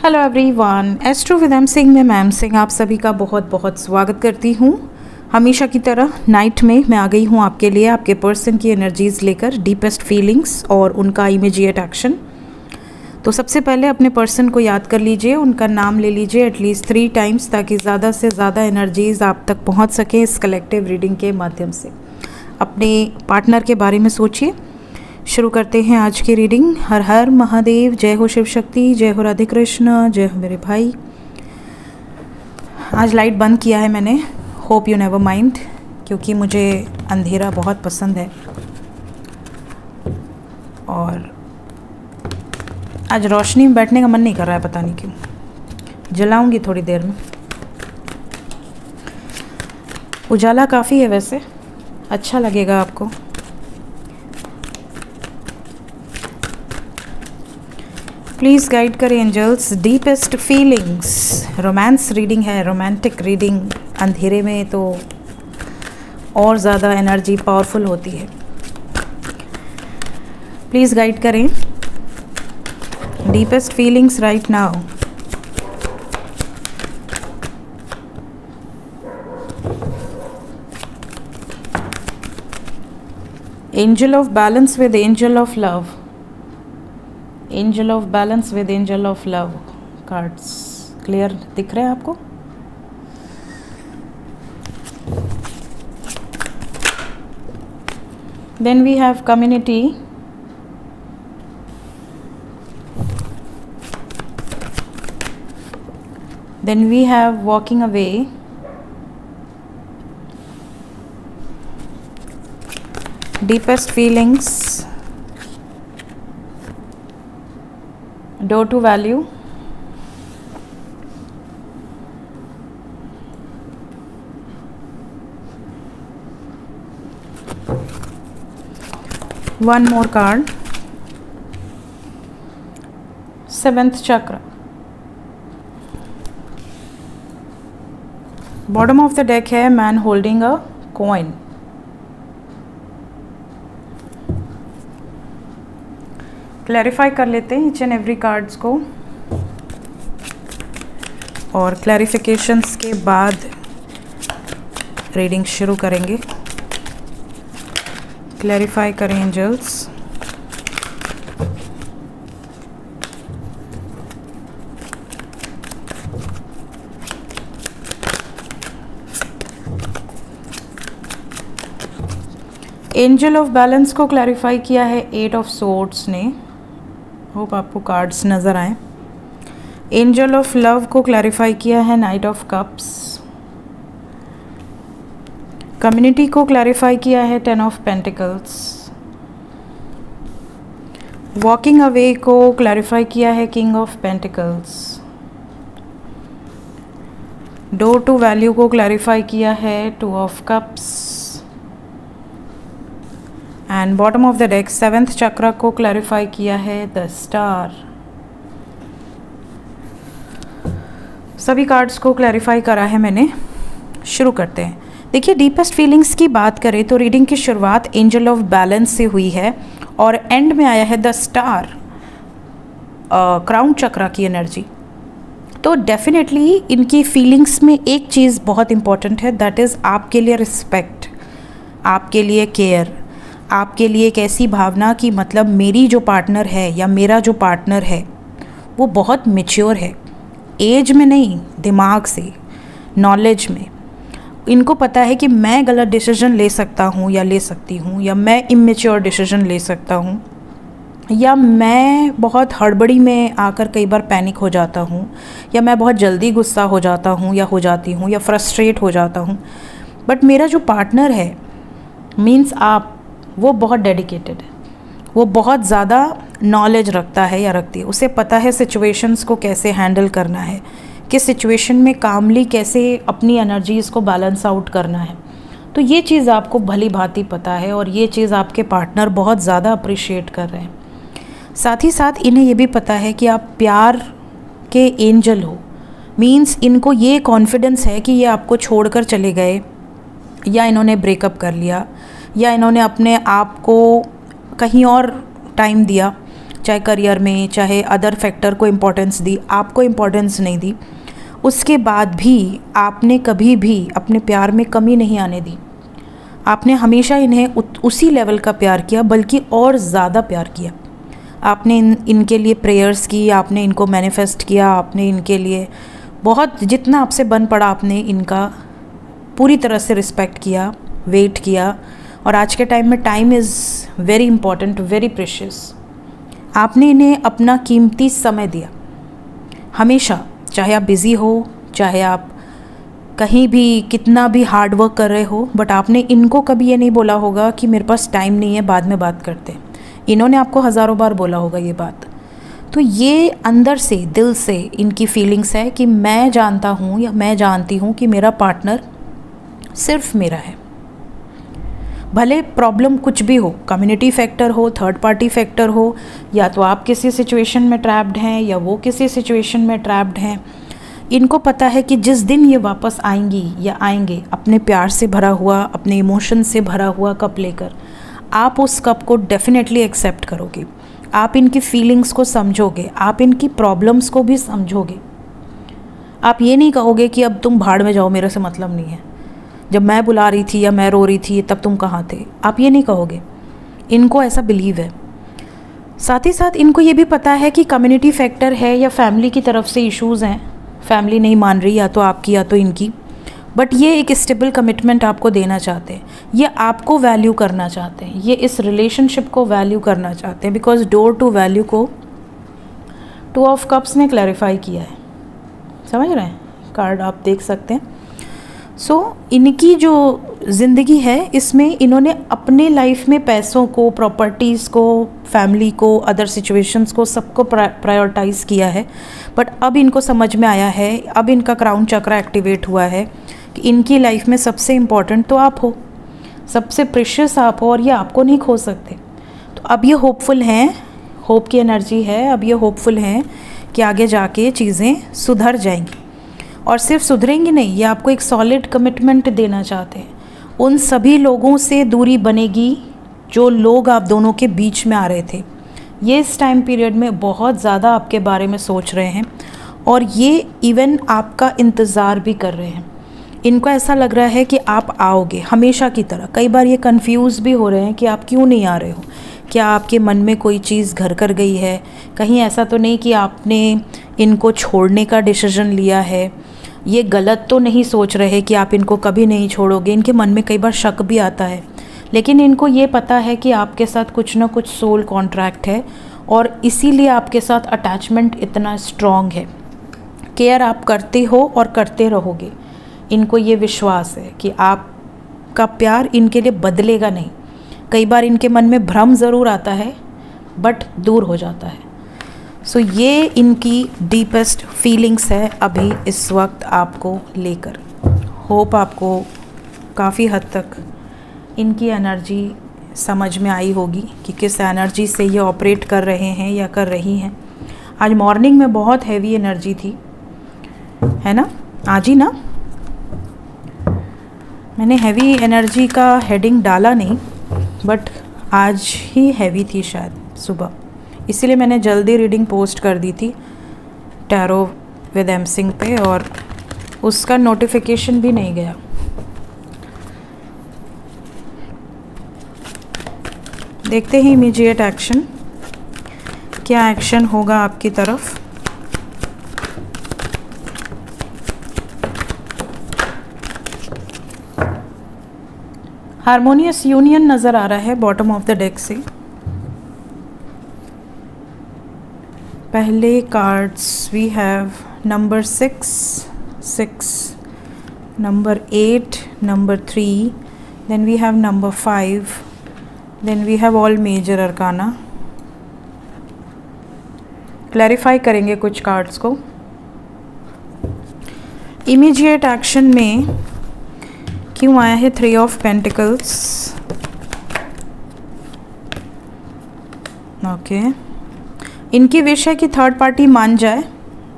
Hello everyone, astro with M Singh में ma'am Singh आप सभी का बहुत बहुत स्वागत करती हूँ। हमेशा की तरह नाइट में मैं आ गई हूँ आपके लिए, आपके पर्सन की एनर्जीज़ लेकर, डीपेस्ट फीलिंग्स और उनका इमीडिएट एक्शन। तो सबसे पहले अपने पर्सन को याद कर लीजिए, उनका नाम ले लीजिए एटलीस्ट 3 टाइम्स, ताकि ज़्यादा से ज़्यादा एनर्जीज़ आप तक पहुँच सकें इस कलेक्टिव रीडिंग के माध्यम से। अपने पार्टनर के बारे में सोचिए। शुरू करते हैं आज की रीडिंग। हर हर महादेव, जय हो शिव शक्ति, जय हो राधे कृष्ण, जय हो मेरे भाई। आज लाइट बंद किया है मैंने, होप यू नेवर माइंड, क्योंकि मुझे अंधेरा बहुत पसंद है और आज रोशनी में बैठने का मन नहीं कर रहा है, पता नहीं क्यों। जलाऊंगी थोड़ी देर में। उजाला काफ़ी है वैसे, अच्छा लगेगा आपको। प्लीज़ गाइड करें angels, deepest feelings. Romance reading है, रोमांटिक रीडिंग। अंधेरे में तो और ज़्यादा एनर्जी पावरफुल होती है। प्लीज़ गाइड करें deepest feelings right now. Angel of balance with angel of love. Angel of balance with angel of love cards clear दिख रहे हैं आपको? Then we have community, then we have walking away, deepest feelings, door to value, one more card, 7th chakra. Bottom of the deck है man holding a coin. Clarify कर लेते हैं each and every cards को और clarifications के बाद reading शुरू करेंगे। क्लैरिफाई करें एंजल्स। एंजल ऑफ बैलेंस को क्लैरिफाई किया है 8 ऑफ सोर्ड्स ने। होप आपको कार्ड्स नज़र आए। एंजल ऑफ लव को क्लैरिफाई किया है नाइट ऑफ कप्स। कम्युनिटी को क्लैरिफाई किया है 10 ऑफ पेंटिकल्स। वॉकिंग अवे को क्लैरिफाई किया है king of pentacles. Door to value को क्लैरिफाई किया है 2 of cups. And bottom of the deck 7th chakra को क्लैरिफाई किया है द स्टार। सभी कार्ड्स को क्लैरिफाई करा है मैंने। शुरू करते हैं। देखिए, डीपेस्ट फीलिंग्स की बात करें तो रीडिंग की शुरुआत एंजल ऑफ बैलेंस से हुई है और एंड में आया है द स्टार, क्राउन चक्र की एनर्जी। तो डेफिनेटली इनकी फीलिंग्स में एक चीज़ बहुत इंपॉर्टेंट है, दैट इज़ आपके लिए रिस्पेक्ट, आपके लिए केयर, आपके लिए एक ऐसी भावना कि मतलब मेरी जो पार्टनर है या मेरा जो पार्टनर है वो बहुत मैच्योर है, एज में नहीं, दिमाग से, नॉलेज में। इनको पता है कि मैं गलत डिसीजन ले सकता हूँ या ले सकती हूँ, या मैं इमेच्योर डिसीजन ले सकता हूँ, या मैं बहुत हड़बड़ी में आकर कई बार पैनिक हो जाता हूँ, या मैं बहुत जल्दी गुस्सा हो जाता हूँ या हो जाती हूँ, या फ्रस्ट्रेट हो जाता हूँ। बट मेरा जो पार्टनर है, मीन्स आप, वो बहुत डेडिकेटेड है, वो बहुत ज़्यादा नॉलेज रखता है या रखती है। उसे पता है सिचुएशंस को कैसे हैंडल करना है, किस सिचुएशन में कामली कैसे अपनी एनर्जीज़ को बैलेंस आउट करना है। तो ये चीज़ आपको भली भांति पता है और ये चीज़ आपके पार्टनर बहुत ज़्यादा अप्रिशिएट कर रहे हैं। साथ ही साथ इन्हें ये भी पता है कि आप प्यार के एंजल हो, मीन्स इनको ये कॉन्फिडेंस है कि ये आपको छोड़कर चले गए, या इन्होंने ब्रेकअप कर लिया, या इन्होंने अपने आप को कहीं और टाइम दिया, चाहे करियर में, चाहे अदर फैक्टर को इम्पोर्टेंस दी, आपको इम्पोर्टेंस नहीं दी, उसके बाद भी आपने कभी भी अपने प्यार में कमी नहीं आने दी। आपने हमेशा इन्हें उसी लेवल का प्यार किया, बल्कि और ज़्यादा प्यार किया। आपने इनके लिए प्रेयर्स की, आपने इनको मैनिफेस्ट किया, आपने इनके लिए बहुत जितना आपसे बन पड़ा आपने इनका पूरी तरह से रिस्पेक्ट किया, वेट किया। और आज के टाइम में time is very important, very precious. आपने इन्हें अपना कीमती समय दिया हमेशा, चाहे आप बिज़ी हो, चाहे आप कहीं भी कितना भी हार्ड वर्क कर रहे हो, बट आपने इनको कभी ये नहीं बोला होगा कि मेरे पास टाइम नहीं है, बाद में बात करते हैं। इन्होंने आपको हज़ारों बार बोला होगा ये बात। तो ये अंदर से, दिल से इनकी फीलिंग्स है कि मैं जानता हूँ या मैं जानती हूँ कि मेरा पार्टनर सिर्फ मेरा है। भले प्रॉब्लम कुछ भी हो, कम्युनिटी फैक्टर हो, थर्ड पार्टी फैक्टर हो, या तो आप किसी सिचुएशन में ट्रैप्ड हैं या वो किसी सिचुएशन में ट्रैप्ड हैं, इनको पता है कि जिस दिन ये वापस आएंगी या आएंगे अपने प्यार से भरा हुआ, अपने इमोशन से भरा हुआ कप लेकर, आप उस कप को डेफिनेटली एक्सेप्ट करोगे। आप इनकी फीलिंग्स को समझोगे, आप इनकी प्रॉब्लम्स को भी समझोगे। आप ये नहीं कहोगे कि अब तुम भाड़ में जाओ, मेरे से मतलब नहीं है, जब मैं बुला रही थी या मैं रो रही थी तब तुम कहाँ थे। आप ये नहीं कहोगे। इनको ऐसा बिलीव है। साथ ही साथ इनको ये भी पता है कि कम्युनिटी फैक्टर है या फैमिली की तरफ से इश्यूज़ हैं, फैमिली नहीं मान रही, या तो आपकी या तो इनकी, बट ये एक स्टेबल कमिटमेंट आपको देना चाहते हैं, ये आपको वैल्यू करना चाहते हैं, ये इस रिलेशनशिप को वैल्यू करना चाहते हैं। बिकॉज डोर टू वैल्यू को 2 ऑफ कप्स ने क्लैरिफाई किया है। समझ रहे हैं? कार्ड आप देख सकते हैं। इनकी जो ज़िंदगी है इसमें इन्होंने अपने लाइफ में पैसों को, प्रॉपर्टीज़ को, फैमिली को, अदर सिचुएशंस को, सबको प्रायोरिटाइज़ किया है। बट अब इनको समझ में आया है, अब इनका क्राउन चक्रा एक्टिवेट हुआ है कि इनकी लाइफ में सबसे इम्पॉर्टेंट तो आप हो, सबसे प्रेशियस आप हो, और ये आपको नहीं खो सकते। तो अब ये होपफुल हैं, होप की एनर्जी है, अब ये होपफुल हैं कि आगे जाके चीज़ें सुधर जाएंगी। और सिर्फ सुधरेंगी नहीं, ये आपको एक सॉलिड कमिटमेंट देना चाहते हैं। उन सभी लोगों से दूरी बनेगी जो लोग आप दोनों के बीच में आ रहे थे। ये इस टाइम पीरियड में बहुत ज़्यादा आपके बारे में सोच रहे हैं, और ये इवन आपका इंतज़ार भी कर रहे हैं। इनको ऐसा लग रहा है कि आप आओगे हमेशा की तरह। कई बार ये कंफ्यूज भी हो रहे हैं कि आप क्यों नहीं आ रहे हो। क्या आपके मन में कोई चीज़ घर कर गई है? कहीं ऐसा तो नहीं कि आपने इनको छोड़ने का डिसीजन लिया है? ये गलत तो नहीं सोच रहे कि आप इनको कभी नहीं छोड़ोगे? इनके मन में कई बार शक भी आता है, लेकिन इनको ये पता है कि आपके साथ कुछ ना कुछ सोल कॉन्ट्रैक्ट है, और इसीलिए आपके साथ अटैचमेंट इतना स्ट्रॉन्ग है। केयर आप करते हो और करते रहोगे। इनको ये विश्वास है कि आपका प्यार इनके लिए बदलेगा नहीं। कई बार इनके मन में भ्रम ज़रूर आता है, बट दूर हो जाता है। ये इनकी डीपेस्ट फीलिंग्स है अभी इस वक्त आपको लेकर। होप आपको काफ़ी हद तक इनकी एनर्जी समझ में आई होगी कि किस एनर्जी से ये ऑपरेट कर रहे हैं या कर रही हैं। आज मॉर्निंग में बहुत हैवी एनर्जी थी, है ना? आज ही ना मैंने हैवी एनर्जी का हेडिंग डाला नहीं, बट आज ही हैवी थी शायद सुबह, इसीलिए मैंने जल्दी रीडिंग पोस्ट कर दी थी टैरो विद एम सिंह पे, और उसका नोटिफिकेशन भी नहीं गया। देखते हैं इमीडिएट एक्शन, क्या एक्शन होगा आपकी तरफ। हारमोनियस यूनियन नज़र आ रहा है बॉटम ऑफ द डेक से। पहले cards we have number 6, number 8, number 3, then we have number 5, then we have all major arcana. Clarify करेंगे कुछ कार्ड्स को। इमीडिएट एक्शन में क्यों आया है 3 ऑफ पेंटिकल्स? ओके, इनकी विश है कि थर्ड पार्टी मान जाए,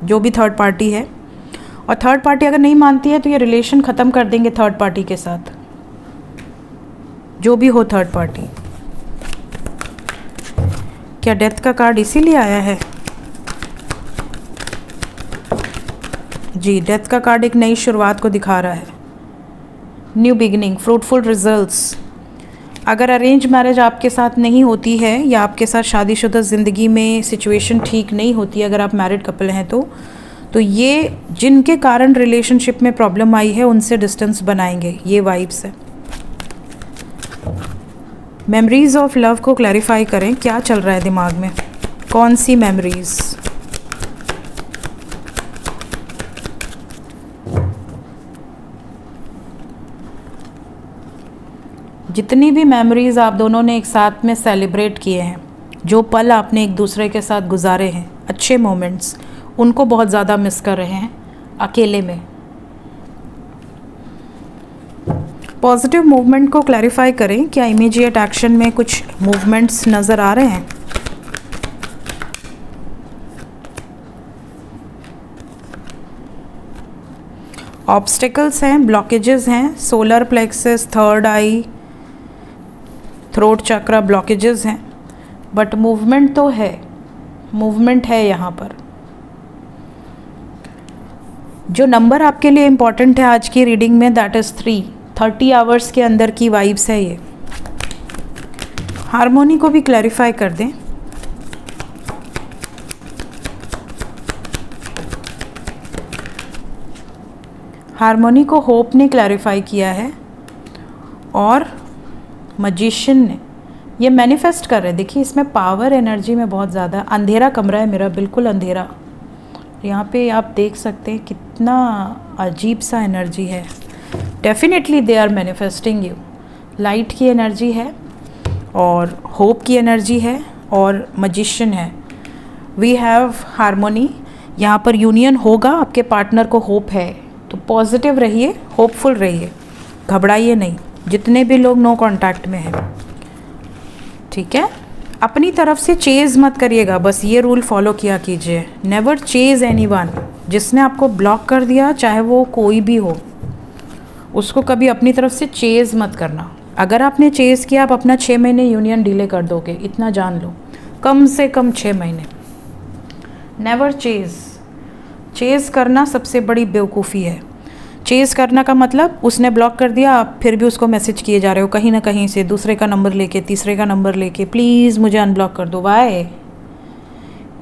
जो भी थर्ड पार्टी है, और थर्ड पार्टी अगर नहीं मानती है तो ये रिलेशन ख़त्म कर देंगे थर्ड पार्टी के साथ, जो भी हो थर्ड पार्टी। क्या डेथ का कार्ड इसीलिए आया है? जी, डेथ का कार्ड एक नई शुरुआत को दिखा रहा है, न्यू बिगिनिंग, फ्रूटफुल रिजल्ट्स। अगर अरेंज मैरिज आपके साथ नहीं होती है या आपके साथ शादीशुदा ज़िंदगी में सिचुएशन ठीक नहीं होती, अगर आप मैरिड कपल हैं तो ये जिनके कारण रिलेशनशिप में प्रॉब्लम आई है उनसे डिस्टेंस बनाएंगे, ये वाइब्स है। मेमोरीज़ ऑफ लव को क्लैरिफाई करें, क्या चल रहा है दिमाग में, कौन सी मेमोरीज़? जितनी भी मेमोरीज़ आप दोनों ने एक साथ में सेलिब्रेट किए हैं, जो पल आपने एक दूसरे के साथ गुजारे हैं, अच्छे मोमेंट्स, उनको बहुत ज़्यादा मिस कर रहे हैं अकेले में। पॉजिटिव मूवमेंट को क्लैरिफाई करें, क्या इमीडिएट एक्शन में कुछ मूवमेंट्स नज़र आ रहे हैं? ऑब्स्टिकल्स हैं, ब्लॉकेजेस हैं, सोलर प्लेक्सस, थर्ड आई, थ्रोट चक्रा ब्लॉकेजेस हैं, बट मूवमेंट तो है, मूवमेंट है यहाँ पर। जो नंबर आपके लिए इम्पॉर्टेंट है आज की रीडिंग में, दैट इज़ 3, 30 आवर्स के अंदर की वाइब्स है ये। हार्मोनी को भी क्लैरिफाई कर दें। हार्मोनी को होप ने क्लैरिफाई किया है और मजिशियन ने, ये मैनिफेस्ट कर रहे हैं। देखिए इसमें पावर एनर्जी में बहुत ज़्यादा, अंधेरा कमरा है मेरा, बिल्कुल अंधेरा, यहाँ पे आप देख सकते हैं कितना अजीब सा एनर्जी है। Definitely they are manifesting you, light की एनर्जी है और होप की एनर्जी है और मजिशियन है। वी हैव हार्मोनी, यहाँ पर यूनियन होगा, आपके पार्टनर को होप है, तो पॉजिटिव रहिए, होपफुल रहिए, घबराइए नहीं, जितने भी लोग नो कांटेक्ट में हैं, ठीक है। अपनी तरफ से चेज़ मत करिएगा, बस ये रूल फॉलो किया कीजिए, नेवर चेज़ एनीवन। जिसने आपको ब्लॉक कर दिया, चाहे वो कोई भी हो, उसको कभी अपनी तरफ से चेज़ मत करना। अगर आपने चेज़ किया, आप अपना 6 महीने यूनियन डिले कर दोगे, इतना जान लो, कम से कम 6 महीने। नेवर चेज़ करना सबसे बड़ी बेवकूफ़ी है। चेज़ करना का मतलब उसने ब्लॉक कर दिया, आप फिर भी उसको मैसेज किए जा रहे हो कहीं ना कहीं से, दूसरे का नंबर लेके, तीसरे का नंबर लेके, प्लीज़ मुझे अनब्लॉक कर दो। वाई?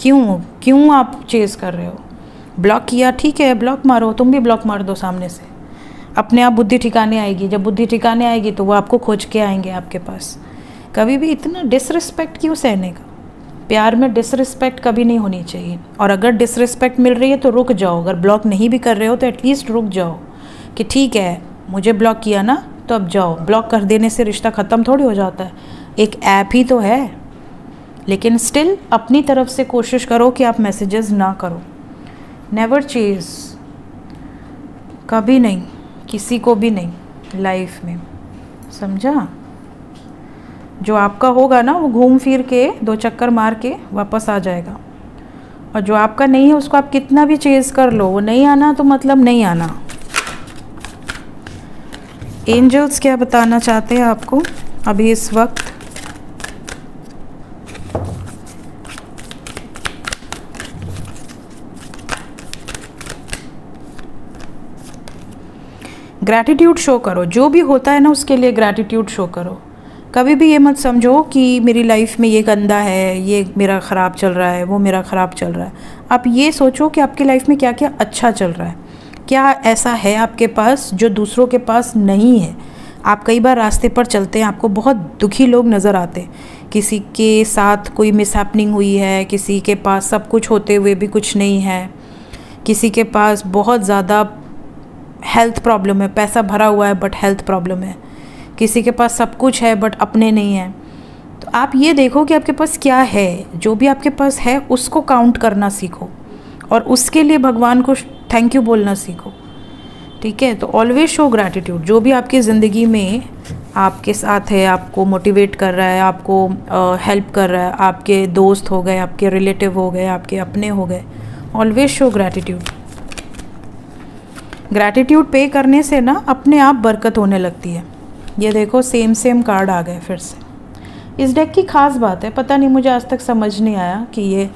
क्यों आप चेज़ कर रहे हो? ब्लॉक किया, ठीक है, ब्लॉक मारो, तुम भी ब्लॉक मार दो सामने से, अपने आप बुद्धि ठिकाने आएगी। जब बुद्धि ठिकाने आएगी तो वो आपको खोज के आएंगे आपके पास। कभी भी इतना डिसरिस्पेक्ट क्यों सहने का? प्यार में डिसरिस्पेक्ट कभी नहीं होनी चाहिए, और अगर डिसरिस्पेक्ट मिल रही है तो रुक जाओ। अगर ब्लॉक नहीं भी कर रहे हो तो एटलीस्ट रुक जाओ कि ठीक है, मुझे ब्लॉक किया ना, तो अब जाओ। ब्लॉक कर देने से रिश्ता ख़त्म थोड़ी हो जाता है, एक ऐप ही तो है। लेकिन स्टिल अपनी तरफ से कोशिश करो कि आप मैसेजेस ना करो। नेवर चेज़, कभी नहीं, किसी को भी नहीं लाइफ में, समझा? जो आपका होगा ना, वो घूम फिर के 2 चक्कर मार के वापस आ जाएगा, और जो आपका नहीं है उसको आप कितना भी चेज़ कर लो, वो नहीं आना तो मतलब नहीं आना। एंजल्स क्या बताना चाहते हैं आपको अभी इस वक्त? ग्रैटिट्यूड शो करो, जो भी होता है ना उसके लिए ग्रैटिट्यूड शो करो। कभी भी ये मत समझो कि मेरी लाइफ में ये गंदा है, ये मेरा ख़राब चल रहा है, वो मेरा ख़राब चल रहा है। आप ये सोचो कि आपकी लाइफ में क्या क्या अच्छा चल रहा है, क्या ऐसा है आपके पास जो दूसरों के पास नहीं है। आप कई बार रास्ते पर चलते हैं, आपको बहुत दुखी लोग नज़र आते हैं, किसी के साथ कोई मिसहैपनिंग हुई है, किसी के पास सब कुछ होते हुए भी कुछ नहीं है, किसी के पास बहुत ज़्यादा हेल्थ प्रॉब्लम है, पैसा भरा हुआ है बट हेल्थ प्रॉब्लम है, किसी के पास सब कुछ है बट अपने नहीं हैं। तो आप ये देखो कि आपके पास क्या है, जो भी आपके पास है उसको काउंट करना सीखो, और उसके लिए भगवान को थैंक यू बोलना सीखो, ठीक है। तो ऑलवेज शो ग्रैटिट्यूड, जो भी आपकी ज़िंदगी में आपके साथ है, आपको मोटिवेट कर रहा है, आपको हेल्प कर रहा है, आपके दोस्त हो गए, आपके रिलेटिव हो गए, आपके अपने हो गए, ऑलवेज शो ग्रैटिट्यूड। ग्रैटिट्यूड पे करने से ना अपने आप बरकत होने लगती है। ये देखो सेम कार्ड आ गए फिर से। इस डेक की ख़ास बात है, पता नहीं मुझे आज तक समझ नहीं आया कि ये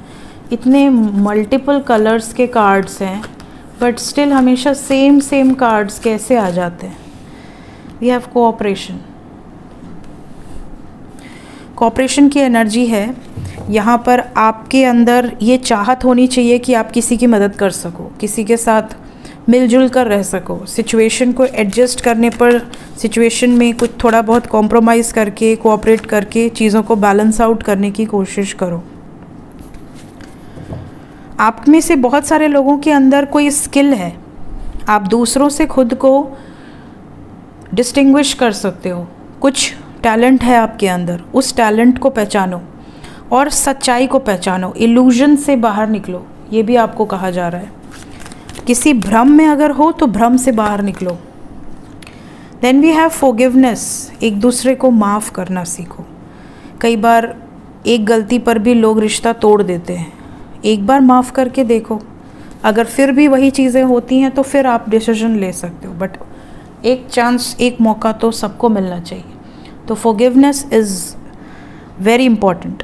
इतने मल्टीपल कलर्स के कार्ड्स हैं बट स्टिल हमेशा सेम कार्ड्स कैसे आ जाते हैं। वी हैव कोऑपरेशन की एनर्जी है यहाँ पर। आपके अंदर ये चाहत होनी चाहिए कि आप किसी की मदद कर सको, किसी के साथ मिलजुल कर रह सको, सिचुएशन को एडजस्ट करने पर सिचुएशन में कुछ थोड़ा बहुत कॉम्प्रोमाइज़ करके कोऑपरेट करके चीज़ों को बैलेंस आउट करने की कोशिश करो। आप में से बहुत सारे लोगों के अंदर कोई स्किल है, आप दूसरों से खुद को डिस्टिंग्विश कर सकते हो, कुछ टैलेंट है आपके अंदर, उस टैलेंट को पहचानो और सच्चाई को पहचानो, इल्यूजन से बाहर निकलो, ये भी आपको कहा जा रहा है। किसी भ्रम में अगर हो तो भ्रम से बाहर निकलो। देन वी हैव फॉरगिवनेस, एक दूसरे को माफ़ करना सीखो। कई बार एक गलती पर भी लोग रिश्ता तोड़ देते हैं, एक बार माफ़ करके देखो, अगर फिर भी वही चीज़ें होती हैं तो फिर आप डिसीजन ले सकते हो, बट एक चांस, एक मौका तो सबको मिलना चाहिए। तो फॉरगिवनेस इज़ वेरी इम्पॉर्टेंट।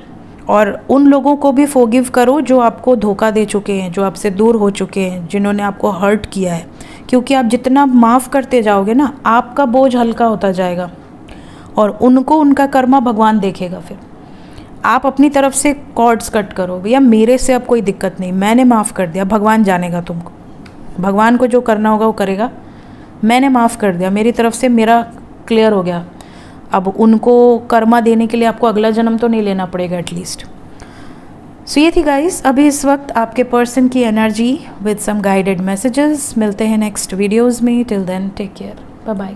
और उन लोगों को भी फॉरगिव करो जो आपको धोखा दे चुके हैं, जो आपसे दूर हो चुके हैं, जिन्होंने आपको हर्ट किया है, क्योंकि आप जितना माफ़ करते जाओगे ना, आपका बोझ हल्का होता जाएगा और उनको उनका कर्मा भगवान देखेगा। फिर आप अपनी तरफ से कॉर्ड्स कट करो, भैया मेरे से अब कोई दिक्कत नहीं, मैंने माफ़ कर दिया, भगवान जानेगा तुमको, भगवान को जो करना होगा वो करेगा, मैंने माफ़ कर दिया, मेरी तरफ से मेरा क्लियर हो गया। अब उनको कर्मा देने के लिए आपको अगला जन्म तो नहीं लेना पड़ेगा एटलीस्ट। सो ये थी गाइस अभी इस वक्त आपके पर्सन की energy with some guided messages. मिलते हैं नेक्स्ट वीडियोज़ में, till then take care, bye bye.